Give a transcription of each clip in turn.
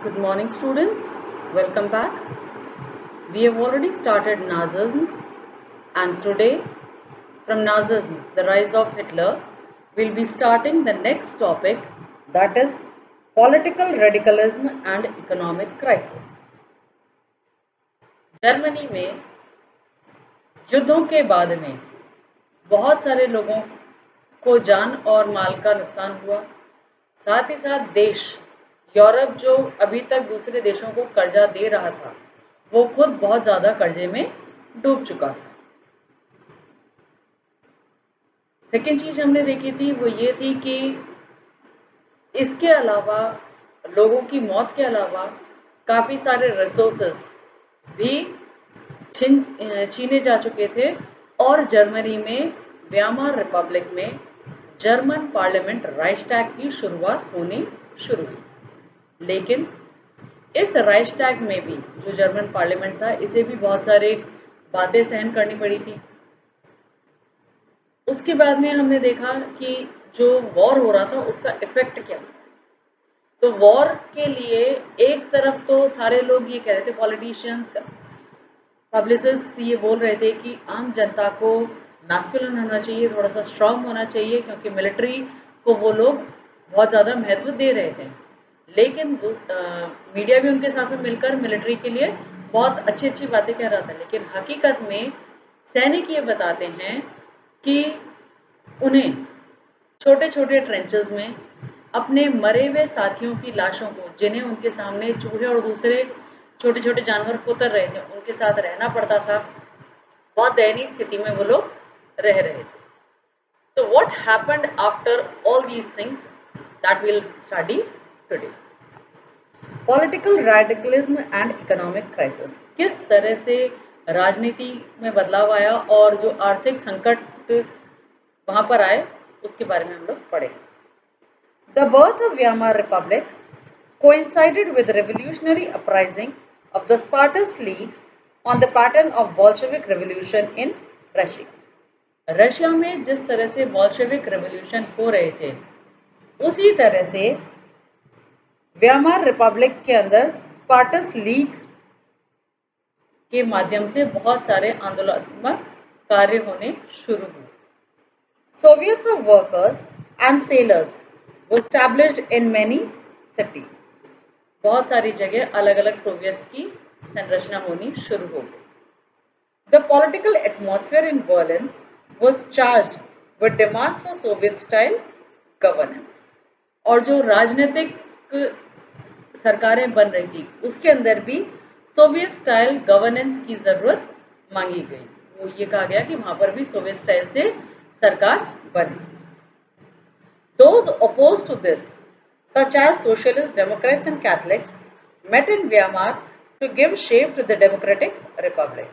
Good morning, students. Welcome back. We have already started Nazism, and today, from Nazism, the rise of Hitler, we'll be starting the next topic, that is political radicalism and economic crisis. Germany में युद्धों के बाद में बहुत सारे लोगों को जान और माल का नुकसान हुआ। साथ ही साथ देश यूरोप जो अभी तक दूसरे देशों को कर्जा दे रहा था, वो खुद बहुत ज़्यादा कर्जे में डूब चुका था। सेकेंड चीज़ हमने देखी थी वो ये थी कि इसके अलावा लोगों की मौत के अलावा काफ़ी सारे रिसोर्सेस भी छीने जा चुके थे और जर्मनी में वेमार रिपब्लिक में जर्मन पार्लियामेंट राइक्सटैग की शुरुआत होनी शुरू हुई। लेकिन इस राइक्सटैग में भी जो जर्मन पार्लियामेंट था, इसे भी बहुत सारे बातें सहन करनी पड़ी थी। उसके बाद में हमने देखा कि जो वॉर हो रहा था उसका इफेक्ट क्या था। तो वॉर के लिए एक तरफ तो सारे लोग ये कह रहे थे, पॉलिटिशियंस, पब्लिसिस्ट ये बोल रहे थे कि आम जनता को मैस्कुलिन होना चाहिए, थोड़ा सा स्ट्रांग होना चाहिए, क्योंकि मिलिट्री को वो लोग बहुत ज़्यादा महत्व दे रहे थे। लेकिन मीडिया भी उनके साथ में मिलकर मिलिट्री के लिए बहुत अच्छी अच्छी बातें कह रहा था। लेकिन हकीकत में सैनिक ये बताते हैं कि उन्हें छोटे छोटे ट्रेंचेस में अपने मरे हुए साथियों की लाशों को, जिन्हें उनके सामने चूहे और दूसरे छोटे छोटे जानवर कुतर रहे थे, उनके साथ रहना पड़ता था। बहुत दयनीय स्थिति में वो लोग रह रहे थे। तो what happened after all these things, that will study today. Political radicalism and economic crisis, किस तरह से राजनीति में बदलाव आया और जो आर्थिक संकट वहां पर आए उसके बारे में हम लोग पढ़े। The birth of Weimar Republic coincided with the revolutionary uprising of the Spartacist League on the pattern of Bolshevik revolution in Russia. Russia में जिस तरह से बोल्शेविक रेवोल्यूशन हो रहे थे, उसी तरह से वेमार रिपब्लिक के अंदर स्पार्टस लीग के माध्यम से बहुत सारे आंदोलनात्मक कार्य होने शुरू हुए। Soviets of workers and sellers were established in many cities. बहुत सारी जगह अलग अलग सोवियट्स की संरचना होनी शुरू हो गई। The political atmosphere in Berlin was charged with demands for Soviet style governance. और जो राजनीतिक सरकारें बन रही थी उसके अंदर भी सोवियत स्टाइल गवर्नेंस की जरूरत मांगी गई। वो ये कहा गया कि वहां पर भी सोवियत स्टाइल से सरकार बने। Those opposed to this, such as socialists, Democrats and Catholics, met in Weimar to give shape to the democratic republic.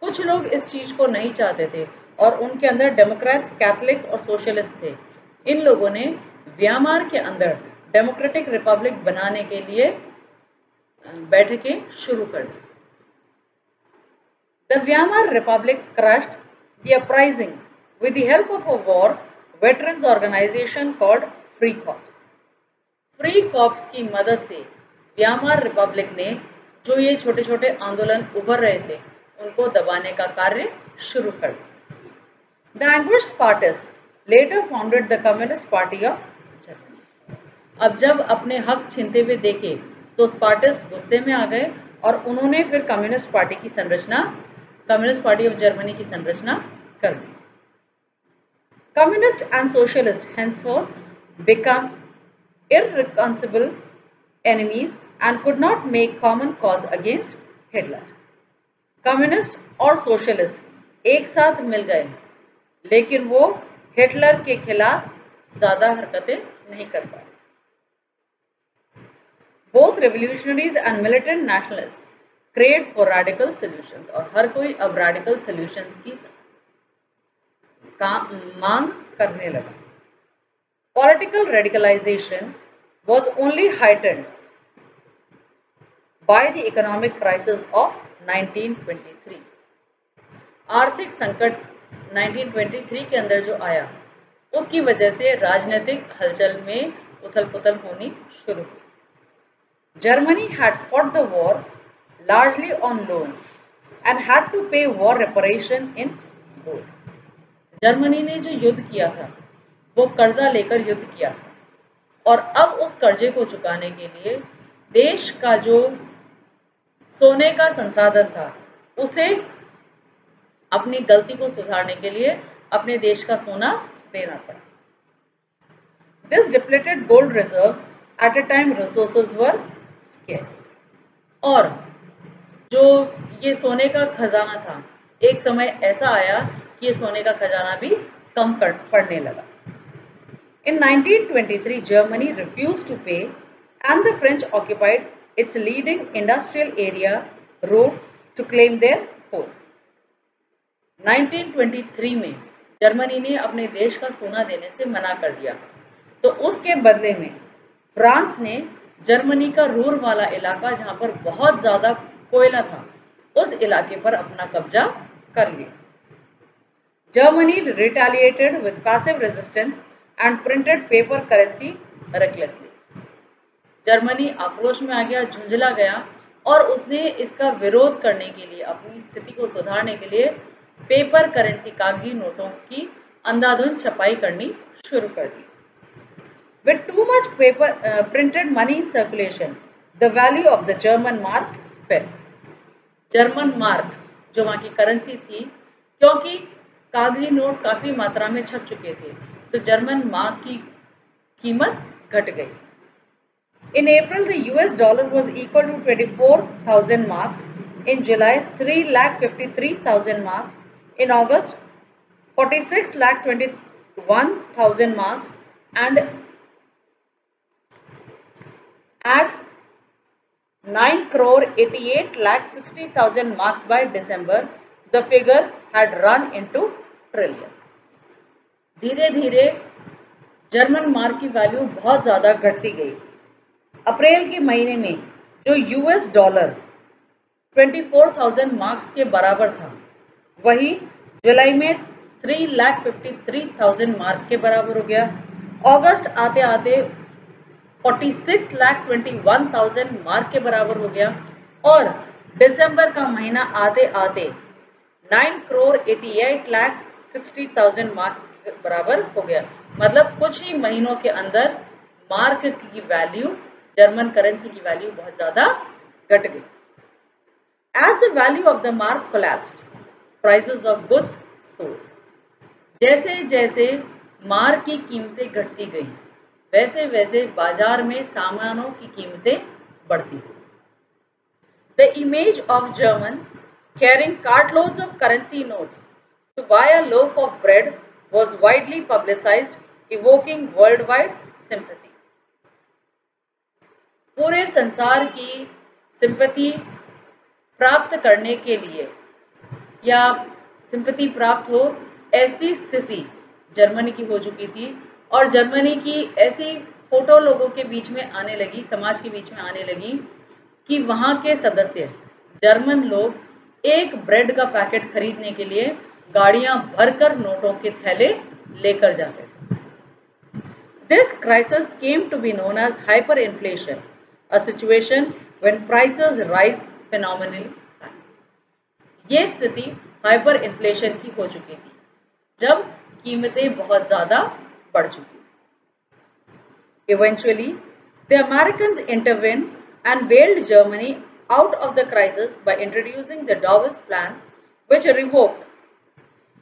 कुछ लोग इस चीज को नहीं चाहते थे और उनके अंदर डेमोक्रेट्स, कैथलिक्स और सोशलिस्ट थे। इन लोगों ने व्यामार के अंदर डेमोक्रेटिक रिपब्लिक बनाने के लिए बैठकें शुरू कर दी। The Weimar Republic crushed the uprising with the help of a war veterans organization called Free Corps. Free corps की मदद से वेमार रिपब्लिक ने जो ये छोटे छोटे आंदोलन उभर रहे थे उनको दबाने का कार्य शुरू कर दिया। The anguished Spartacist later founded the communist party of Germany. अब जब अपने हक छीनते हुए देखे तो स्पार्टिस्ट गुस्से में आ गए और उन्होंने फिर कम्युनिस्ट पार्टी की संरचना, कम्युनिस्ट पार्टी ऑफ जर्मनी की संरचना कर दी। Communist and socialist henceforth become irreconcilable enemies and could not make common cause against Hitler. Communist और सोशलिस्ट एक साथ मिल गए, लेकिन वो हिटलर के खिलाफ ज्यादा हरकतें नहीं कर पाए। Both revolutionaries and militant nationalists craved for radical solutions, और हर कोई अब radical solutions की मांग करने लगा। Political radicalization was only heightened by the economic crisis of 1923. आर्थिक संकट 1923 के अंदर जो आया उसकी वजह से राजनीतिक हलचल में उथल पुथल होनी शुरू हुई। Germany had fought the war largely on loans and had to pay war reparation in gold. Germany ने जो युद्ध किया था वो कर्जा लेकर युद्ध किया था और अब उस कर्जे को चुकाने के लिए देश का जो सोने का संसाधन था उसे अपनी गलती को सुधारने के लिए अपने देश का सोना देना पड़ा। This depleted gold reserves at a time resources were scarce. और जो ये सोने का खजाना था एक समय ऐसा आया कि ये सोने का खजाना भी कम पड़ने लगा। In 1923, Germany refused to pay and the French occupied its leading industrial area road to claim their hold. 1923 में जर्मनी ने अपने देश का सोना देने से मना कर दिया, तो उसके बदले में फ्रांस ने जर्मनी का रूर वाला इलाका जहां पर बहुत ज़्यादा कोयला था उस इलाके पर अपना कब्जा कर लिया। Germany retaliated with passive resistance and printed paper currency recklessly. Germany आक्रोश में आ गया, झुंझला गया और उसने इसका विरोध करने के लिए, अपनी स्थिति को सुधारने के लिए पेपर करेंसी, कागजी नोटों की अंधाधुंध छपाई करनी शुरू कर दी। With too much paper printed money in circulation, the value of the German mark fell. German mark जो वहाँ की करेंसी थी, क्योंकि कागजी नोट काफ़ी मात्रा में छप चुके थे, तो जर्मन मार्क की कीमत घट गई। In April, the US dollar was equal to 24,000 marks. In July, 3,53,000 marks. In August, 46,21,000 marks, and at 9,88,60,000 marks by December, the figure had run into trillions. धीरे धीरे जर्मन मार्क की वैल्यू बहुत ज़्यादा घटती गई। अप्रैल के महीने में जो यूएस डॉलर 24,000 मार्क्स के बराबर था, वही जुलाई में 3,53,000 मार्क के बराबर हो गया। अगस्त आते आते 46,21,000 मार्क के बराबर हो गया और दिसंबर का महीना आते आते 9,88,60,000 मार्क्स के बराबर हो गया। मतलब कुछ ही महीनों के अंदर मार्क की वैल्यू, जर्मन करेंसी की वैल्यू बहुत ज़्यादा घट गई। As the value of the mark collapsed, prices of goods soared. जैसे जैसे मार्क की कीमतें घटती गईं, वैसे वैसे बाजार में सामानों की कीमतें बढ़ती गईं। The image of German carrying cartloads of currency notes to buy a loaf of bread was widely publicized, evoking worldwide sympathy. पूरे संसार की सिंपैथी प्राप्त करने के लिए या सिंपैथी प्राप्त हो, ऐसी स्थिति जर्मनी की हो चुकी थी और जर्मनी की ऐसी फोटो लोगों के बीच में आने लगी, समाज के बीच में आने लगी कि वहाँ के सदस्य जर्मन लोग एक ब्रेड का पैकेट खरीदने के लिए गाड़ियाँ भरकर नोटों के थैले लेकर जाते थे। This crisis came to be known as hyperinflation, a situation when prices rise phenomenally high. ये स्थिति हाइपर इन्फ्लेशन की हो चुकी थी जब कीमतें बहुत ज़्यादा बढ़ चुकी थी। Eventually, the Americans intervened and bailed Germany out of the crisis by introducing the Dawes Plan, which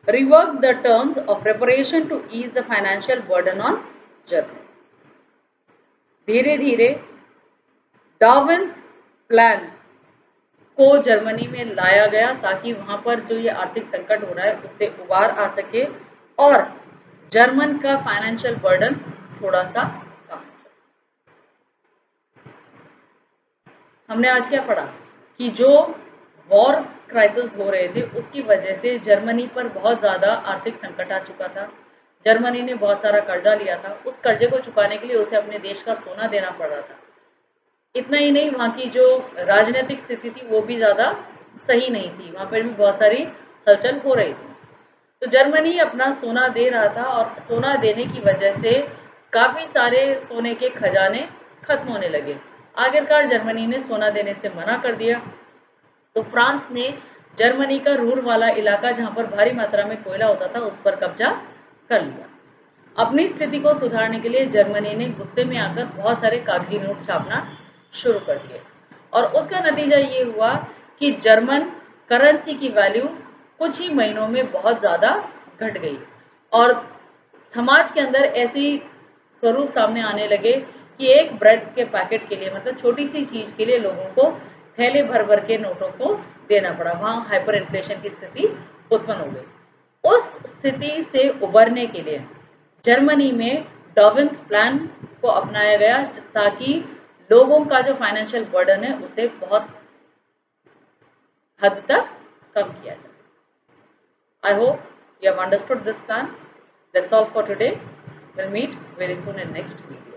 reworked the terms of reparation to ease the financial burden on Germany. धीरे धीरे डाविन्स प्लान को जर्मनी में लाया गया ताकि वहाँ पर जो ये आर्थिक संकट हो रहा है उससे उबार आ सके और जर्मन का फाइनेंशियल बर्डन थोड़ा सा कम हो। हमने आज क्या पढ़ा कि जो वॉर क्राइसिस हो रहे थे उसकी वजह से जर्मनी पर बहुत ज़्यादा आर्थिक संकट आ चुका था। जर्मनी ने बहुत सारा कर्जा लिया था, उस कर्जे को चुकाने के लिए उसे अपने देश का सोना देना पड़ रहा था। इतना ही नहीं, वहाँ की जो राजनीतिक स्थिति थी वो भी ज़्यादा सही नहीं थी, वहाँ पर भी बहुत सारी हलचल हो रही थी। तो जर्मनी अपना सोना दे रहा था और सोना देने की वजह से काफ़ी सारे सोने के खजाने खत्म होने लगे आखिरकार जर्मनी ने सोना देने से मना कर दिया, तो फ्रांस ने जर्मनी का रूर वाला इलाका जहां पर भारी मात्रा में कोयला होता था उस पर कब्जा कर लिया। अपनी स्थिति को सुधारने के लिए जर्मनी ने गुस्से में आकर बहुत सारे कागजी नोट छापना शुरू कर दिए और उसका नतीजा ये हुआ कि जर्मन करेंसी की वैल्यू कुछ ही महीनों में बहुत ज़्यादा घट गई और समाज के अंदर ऐसी स्वरूप सामने आने लगे कि एक ब्रेड के पैकेट के लिए, मतलब छोटी सी चीज़ के लिए लोगों को थैले भर भर के नोटों को देना पड़ा। वहाँ हाइपर इन्फ्लेशन की स्थिति उत्पन्न हो गई। उस स्थिति से उबरने के लिए जर्मनी में डॉबिन्स प्लान को अपनाया गया ताकि लोगों का जो फाइनेंशियल बर्डन है उसे बहुत हद तक कम किया जा सके। I hope you have understood this plan. That's all for today. We'll meet very soon in next video.